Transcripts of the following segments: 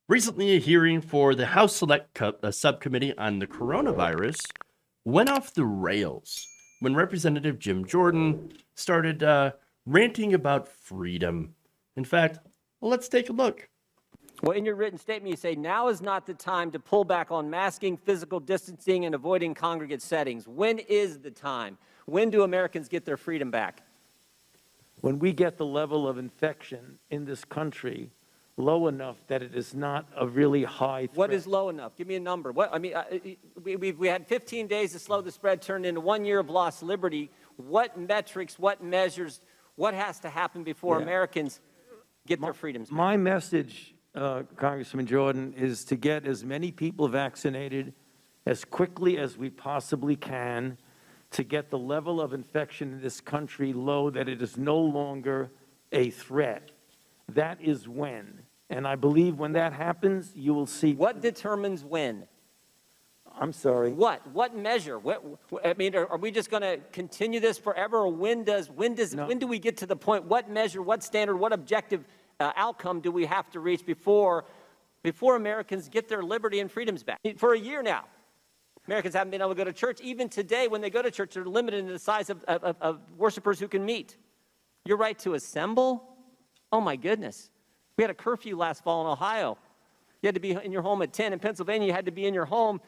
Recently, a hearing for the House Select Subcommittee on the coronavirus went off the rails when Representative Jim Jordan started ranting about freedom. In fact, let's take a look. Well, in your written statement, you say, now is not the time to pull back on masking, physical distancing, and avoiding congregate settings. When is the time? When do Americans get their freedom back? When we get the level of infection in this country low enough that it is not a really high threat. What is low enough? Give me a number. What, I mean, we had 15 days to slow the spread, turned into 1 year of lost liberty. What metrics, what measures, what has to happen before Americans get their freedoms back? My message, Congressman Jordan, is to get as many people vaccinated as quickly as we possibly can to get the level of infection in this country low that it is no longer a threat. That is when. And I believe when that happens, you will see. What determines when? I'm sorry. What measure? I mean, are we just going to continue this forever, or when do we get to the point? What measure? What standard? What objective outcome do we have to reach before Americans get their liberty and freedoms back? For a year now, Americans haven't been able to go to church. Even today, when they go to church, they're limited in the size of worshipers who can meet. Your right to assemble? Oh my goodness. We had a curfew last fall in Ohio. You had to be in your home at 10. In Pennsylvania, you had to be in your home.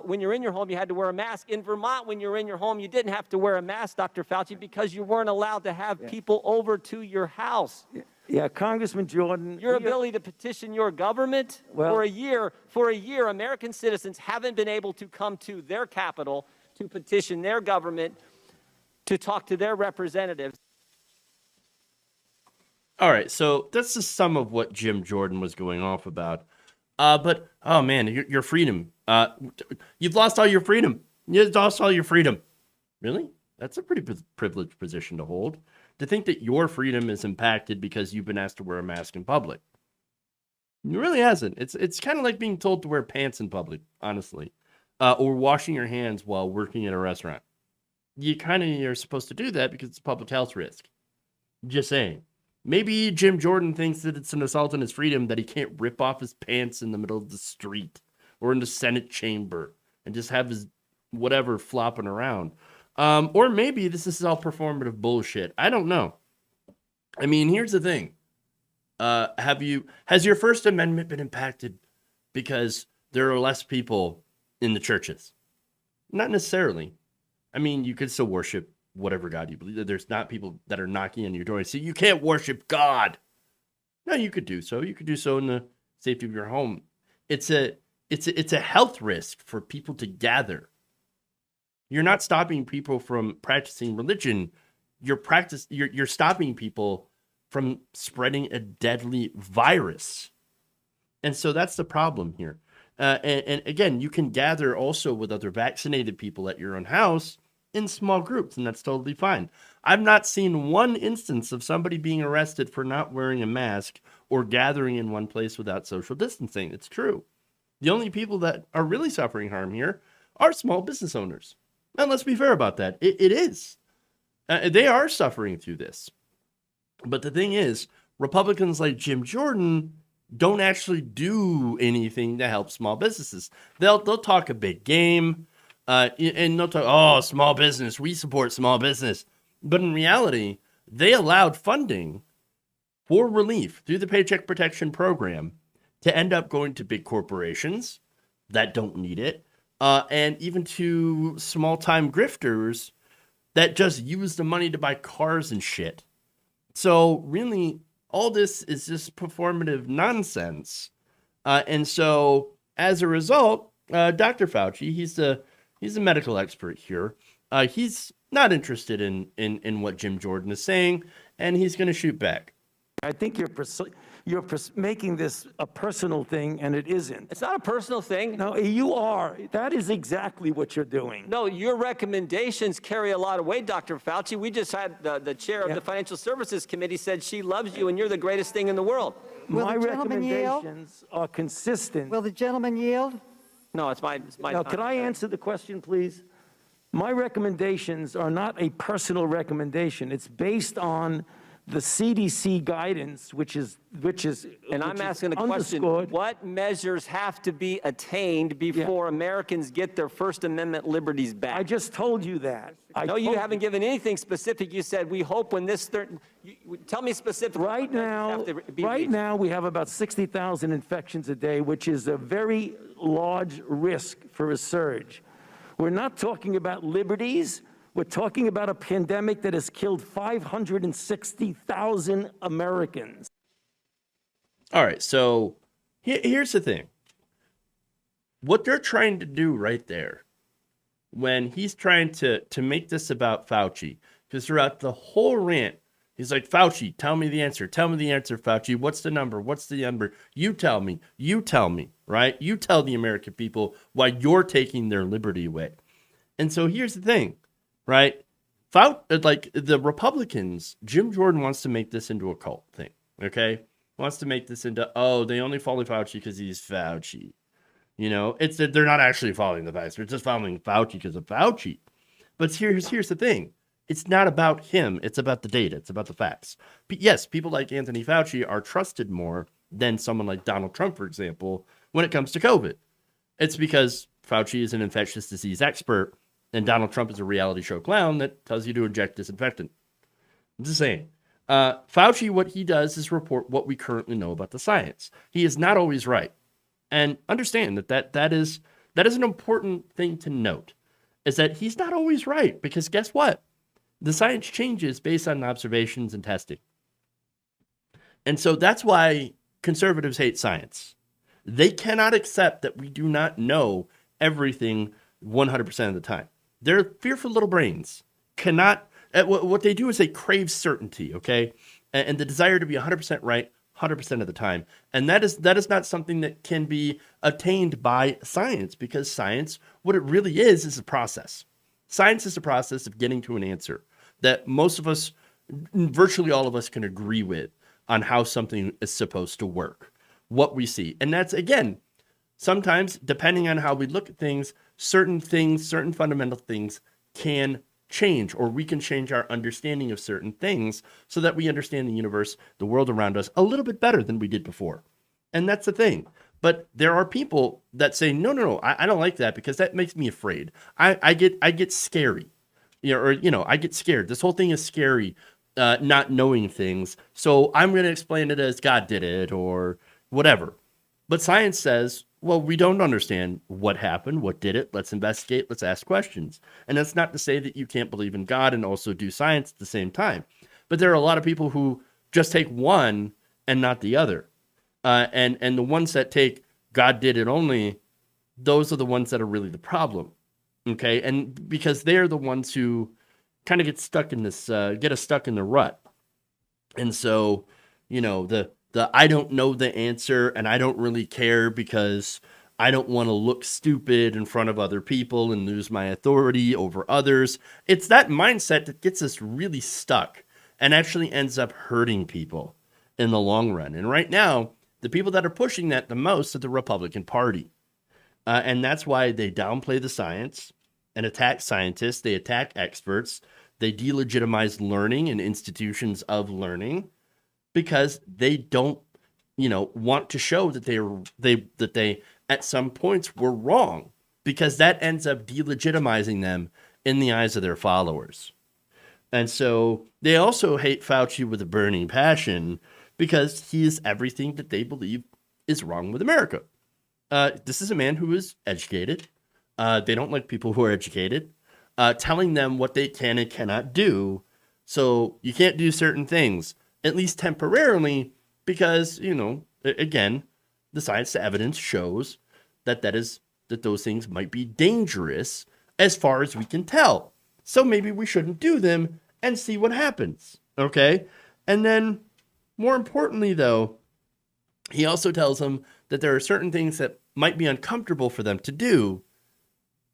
When you're in your home, you had to wear a mask. In Vermont, when you were in your home, you didn't have to wear a mask, Dr. Fauci, because you weren't allowed to have people over to your house. Yeah, Congressman Jordan. Your ability to petition your government for a year, American citizens haven't been able to come to their capital to petition their government, to talk to their representatives. All right, so that's the sum of what Jim Jordan was going off about. But, oh man, your freedom. You've lost all your freedom. You've lost all your freedom. Really? That's a pretty privileged position to hold. To think that your freedom is impacted because you've been asked to wear a mask in public. It really hasn't. It's kind of like being told to wear pants in public, honestly. Or washing your hands while working at a restaurant. You kind of are supposed to do that because it's a public health risk. Just saying. Maybe Jim Jordan thinks that it's an assault on his freedom that he can't rip off his pants in the middle of the street or in the Senate chamber and just have his whatever flopping around. Or maybe this is all performative bullshit. I don't know. I mean, here's the thing. Has your First Amendment been impacted because there are less people in the churches? Not necessarily. I mean, you could still worship whatever God you believe. There's not people that are knocking on your door and say, you can't worship God. No, you could do so. You could do so in the safety of your home. It's a health risk for people to gather. You're not stopping people from practicing religion. You're stopping people from spreading a deadly virus. And so that's the problem here. And again, you can gather also with other vaccinated people at your own house in small groups, and that's totally fine. I've not seen one instance of somebody being arrested for not wearing a mask or gathering in one place without social distancing. It's true. The only people that are really suffering harm here are small business owners. And let's be fair about that. It is. They are suffering through this. But the thing is, Republicans like Jim Jordan don't actually do anything to help small businesses. They'll talk a big game. And they'll talk, oh, small business, we support small business. But in reality, they allowed funding for relief through the Paycheck Protection Program to end up going to big corporations that don't need it, and even to small-time grifters that just use the money to buy cars and shit. So really, all this is just performative nonsense. And so as a result, Dr. Fauci, he's a medical expert here. He's not interested in what Jim Jordan is saying, and he's going to shoot back. I think you're making this a personal thing, and it isn't. It's not a personal thing. No, you are. That is exactly what you're doing. No, your recommendations carry a lot of weight, Dr. Fauci. We just had the chair of the Financial Services Committee said she loves you and you're the greatest thing in the world. My recommendations are consistent. Will the gentleman yield? No, it's my Now, time. could I answer the question, please? My recommendations are not a personal recommendation. It's based on the CDC guidance, which is And I'm asking a question, underscored. what measures have to be attained before Americans get their First Amendment liberties back? I just told you that. No, you haven't given anything specific. You said, we hope when this tell me specifically. Right now, we have about 60,000 infections a day, which is a very large risk for a surge. We're not talking about liberties. We're talking about a pandemic that has killed 560,000 Americans. All right, so here's the thing. What they're trying to do right there, when he's trying to make this about Fauci, because throughout the whole rant, he's like, Fauci, tell me the answer. Tell me the answer, Fauci. What's the number? What's the number? You tell me, right? You tell the American people why you're taking their liberty away. And so here's the thing. Right? Like the Republicans, Jim Jordan wants to make this into a cult thing. Okay? Wants to make this into, they only follow Fauci because he's Fauci. You know, it's that they're not actually following the facts. They're just following Fauci because of Fauci. But here's the thing. It's not about him. It's about the data. It's about the facts. But yes, people like Anthony Fauci are trusted more than someone like Donald Trump, for example, when it comes to COVID. It's because Fauci is an infectious disease expert and Donald Trump is a reality show clown that tells you to inject disinfectant. I'm just saying. Fauci, what he does is report what we currently know about the science. He is not always right. And understand that is an important thing to note, is that he's not always right. Because guess what? The science changes based on observations and testing. And so that's why conservatives hate science. They cannot accept that we do not know everything 100% of the time. Their fearful little brains cannot, what they do is they crave certainty, okay? And the desire to be 100% right 100% of the time. And that is not something that can be attained by science, because science, what it really is a process. Science is a process of getting to an answer that most of us, virtually all of us, can agree with on how something is supposed to work, what we see. And that's, again, sometimes, depending on how we look at things, certain fundamental things can change, or we can change our understanding of certain things so that we understand the universe, the world around us, a little bit better than we did before. And that's the thing. But there are people that say, no, I don't like that because that makes me afraid. I get scary. I get scared. This whole thing is scary, not knowing things. So I'm going to explain it as God did it or whatever. But science says, well, we don't understand what happened, what did it. Let's investigate. Let's ask questions. And that's not to say that you can't believe in God and also do science at the same time. But there are a lot of people who just take one and not the other. And the ones that take God did it only, those are the ones that are really the problem. Okay. And because they're the ones who kind of get us stuck in the rut. And so, the I don't know the answer and I don't really care because I don't want to look stupid in front of other people and lose my authority over others. It's that mindset that gets us really stuck and actually ends up hurting people in the long run. And right now, the people that are pushing that the most are the Republican Party. And that's why they downplay the science and attack scientists. They attack experts. They delegitimize learning and institutions of learning, because they don't, want to show that they at some points were wrong, because that ends up delegitimizing them in the eyes of their followers. And so they also hate Fauci with a burning passion because he is everything that they believe is wrong with America. This is a man who is educated. They don't like people who are educated, telling them what they can and cannot do. So you can't do certain things, at least temporarily, because, again, the science, the evidence shows that those things might be dangerous as far as we can tell. So maybe we shouldn't do them and see what happens. Okay. And then more importantly, though, he also tells them that there are certain things that might be uncomfortable for them to do,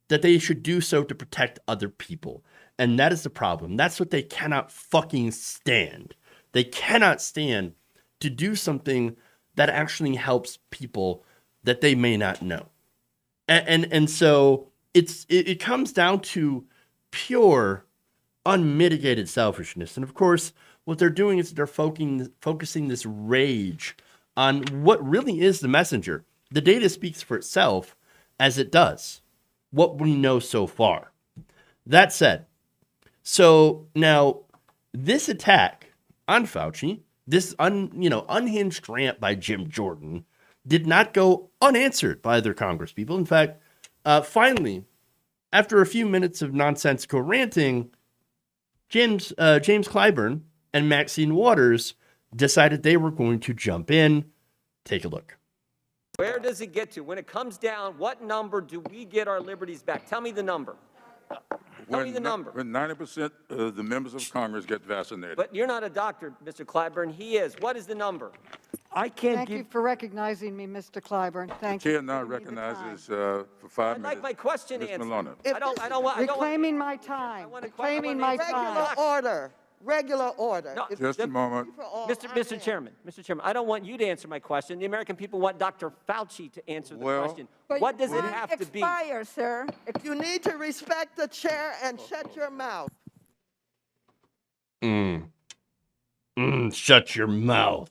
that they should do so to protect other people. And that is the problem. That's what they cannot fucking stand. They cannot stand to do something that actually helps people that they may not know. And so it comes down to pure, unmitigated selfishness. And of course, what they're doing is they're focusing this rage on what really is the messenger. The data speaks for itself as it does, what we know so far. That said, so now this attack on Fauci, this unhinged rant by Jim Jordan did not go unanswered by other Congress people. In fact, finally, after a few minutes of nonsensical ranting, James Clyburn and Maxine Waters decided they were going to jump in. Take a look. Where does it get to? When it comes down, what number do we get our liberties back? Tell me the number. Tell me the number. When 90% of the members of Congress get vaccinated. But you're not a doctor, Mr. Clyburn. He is. What is the number? I can't Thank you for recognizing me, Mr. Clyburn. Thank you. Chair now for giving me the recognizes time. for 5 I'd minutes. like my question Ms. answered. Maloney. I don't want. Reclaiming my time. want a Reclaiming que- I my want an time. answer. Order, regular order. No, Just a moment. Mr. Chairman, I don't want you to answer my question. The American people want Dr. Fauci to answer the Well- question. But What does it time have to be? expires, sir. You need to respect the chair and shut your mouth. Shut your mouth.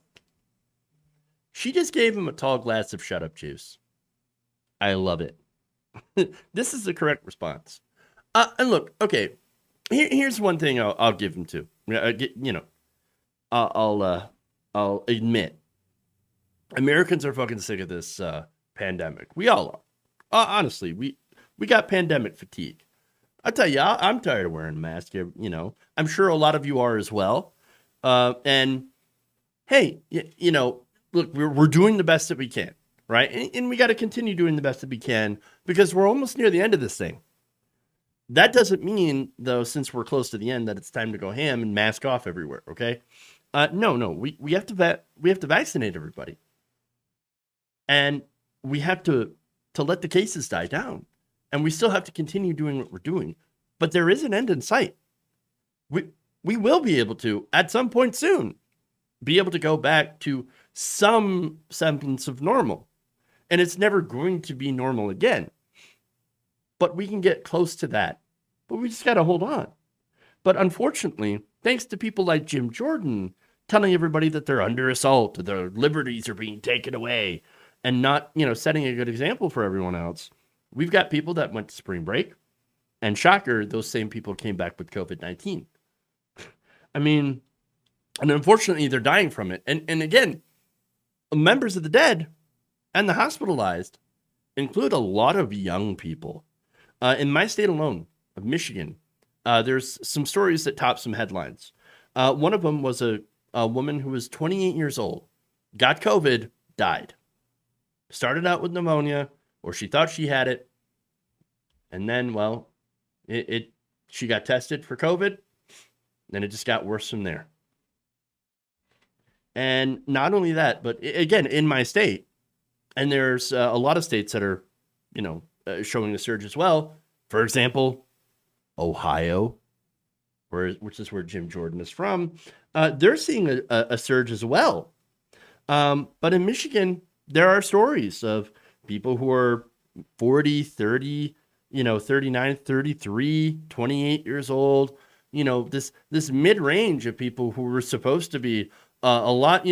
She just gave him a tall glass of shut up juice. I love it. This is the correct response. And look, okay, here's one thing I'll give him to. I'll admit, Americans are fucking sick of this pandemic. We all are. Honestly, we got pandemic fatigue. I tell you, I'm tired of wearing a mask. I'm sure a lot of you are as well. And hey, look, we're doing the best that we can, right? And we got to continue doing the best that we can because we're almost near the end of this thing. That doesn't mean, though, since we're close to the end, that it's time to go ham and mask off everywhere. Okay? No, we have to vaccinate everybody, and we have to let the cases die down, and we still have to continue doing what we're doing. But there is an end in sight. We will be able to, at some point soon, be able to go back to some semblance of normal. And it's never going to be normal again. But we can get close to that. But we just got to hold on. But unfortunately, thanks to people like Jim Jordan telling everybody that they're under assault, that their liberties are being taken away, and not, setting a good example for everyone else, we've got people that went to spring break. And shocker, those same people came back with COVID-19. I mean, and unfortunately, they're dying from it. And again, members of the dead and the hospitalized include a lot of young people. In my state alone, of Michigan, there's some stories that top some headlines. One of them was a woman who was 28 years old, got COVID, died. Started out with pneumonia, or she thought she had it. And then, well, she got tested for COVID, and it just got worse from there. And not only that, but again, in my state, and there's a lot of states that are, showing a surge as well. For example, Ohio, which is where Jim Jordan is from, they're seeing a surge as well. But in Michigan, there are stories of people who are 40, 30, 39, 33, 28 years old, this mid-range of people who were supposed to be a lot,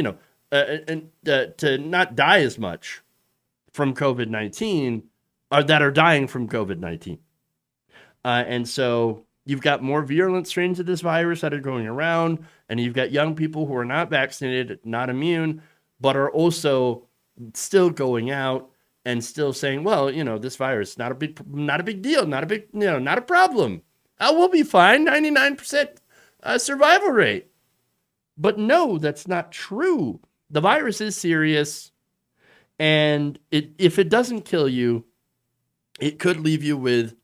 and to not die as much from COVID-19 that are dying from COVID-19. And so you've got more virulent strains of this virus that are going around, and you've got young people who are not vaccinated, not immune, but are also still going out and still saying, well, this virus, not a big deal, not a problem. We'll be fine, 99% survival rate. But no, that's not true. The virus is serious, and if it doesn't kill you, it could leave you with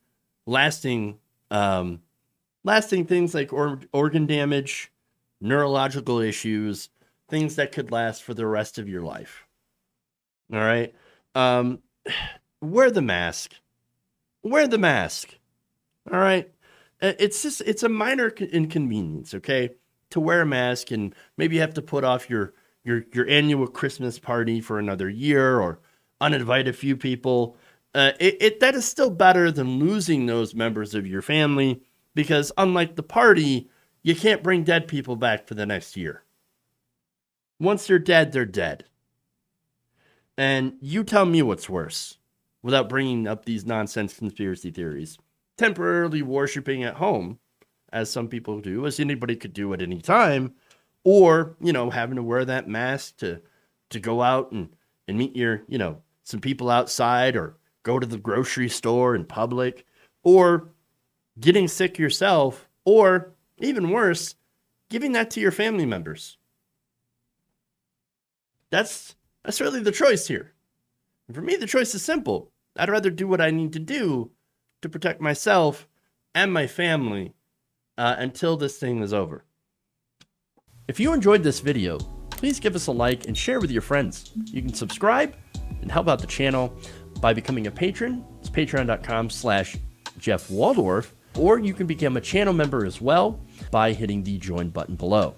lasting things like organ damage, neurological issues, things that could last for the rest of your life. All right. Wear the mask. Wear the mask. All right. It's a minor inconvenience, okay, to wear a mask, and maybe you have to put off your annual Christmas party for another year or uninvite a few people. That is still better than losing those members of your family, because unlike the party, You can't bring dead people back for the next year. Once they're dead, they're dead. And you tell me what's worse, without bringing up these nonsense conspiracy theories. Temporarily worshiping at home, as some people do, as anybody could do at any time, or, having to wear that mask to go out and meet your, some people outside, or go to the grocery store in public, or getting sick yourself, or even worse, giving that to your family members. That's really the choice here. And for me, the choice is simple. I'd rather do what I need to do to protect myself and my family until this thing is over. If you enjoyed this video, please give us a like and share with your friends. You can subscribe and help out the channel by becoming a patron. It's patreon.com/Jeff Waldorf, or you can become a channel member as well by hitting the join button below.